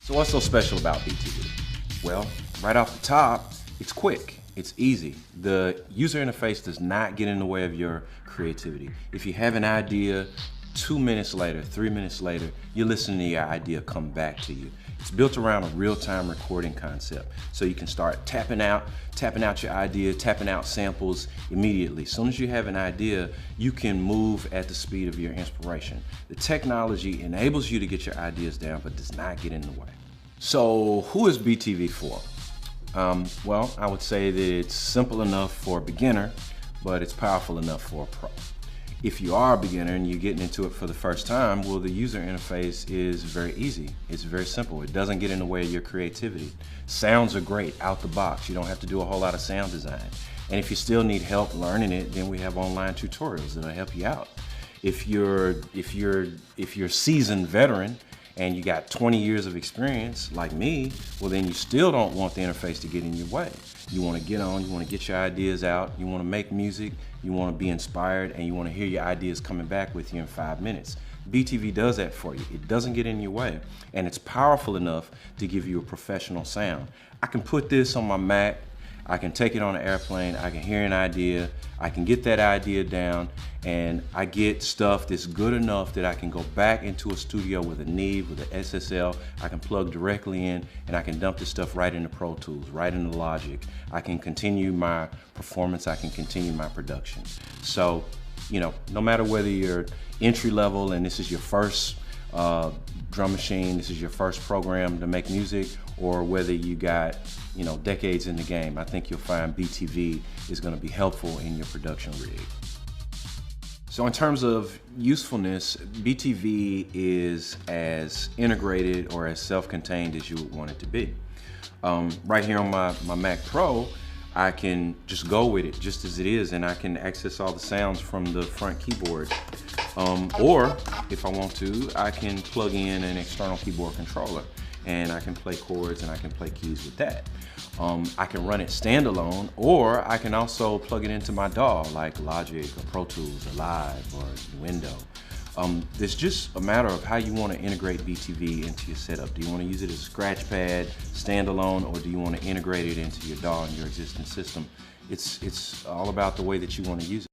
So what's so special about BTV? Well, right off the top, it's quick, it's easy. The user interface does not get in the way of your creativity. If you have an idea, 2 minutes later, 3 minutes later, you're listening to your idea come back to you. It's built around a real-time recording concept. So you can start tapping out your idea, tapping out samples immediately. As soon as you have an idea, you can move at the speed of your inspiration. The technology enables you to get your ideas down, but does not get in the way. So who is BTV for? Well, I would say that it's simple enough for a beginner, but it's powerful enough for a pro. If you are a beginner and you're getting into it for the first time, well, the user interface is very easy. It's very simple. It doesn't get in the way of your creativity. Sounds are great out the box. You don't have to do a whole lot of sound design. And if you still need help learning it, then we have online tutorials that'll help you out. If you're a seasoned veteran and you got 20 years of experience like me, well, then you still don't want the interface to get in your way. You want to get on, you want to get your ideas out, you want to make music, you want to be inspired, and you want to hear your ideas coming back with you in 5 minutes. BTV does that for you. It doesn't get in your way, and it's powerful enough to give you a professional sound. I can put this on my Mac, I can take it on an airplane, I can hear an idea, I can get that idea down, and I get stuff that's good enough that I can go back into a studio with a Neve, with an SSL, I can plug directly in, and I can dump this stuff right into Pro Tools, right into Logic. I can continue my performance, I can continue my production. So, you know, no matter whether you're entry level and this is your first drum machine, this is your first program to make music, or whether you got, you know, decades in the game, I think you'll find BTV is going to be helpful in your production rig. So in terms of usefulness, BTV is as integrated or as self-contained as you would want it to be. Right here on my Mac Pro, I can just go with it just as it is, and I can access all the sounds from the front keyboard. Or if I want to, I can plug in an external keyboard controller and I can play chords and I can play keys with that. I can run it standalone, or I can also plug it into my DAW like Logic or Pro Tools or Live or Window. It's just a matter of how you want to integrate BTV into your setup. Do you want to use it as a scratch pad, standalone, or do you want to integrate it into your DAW and your existing system? It's all about the way that you want to use it.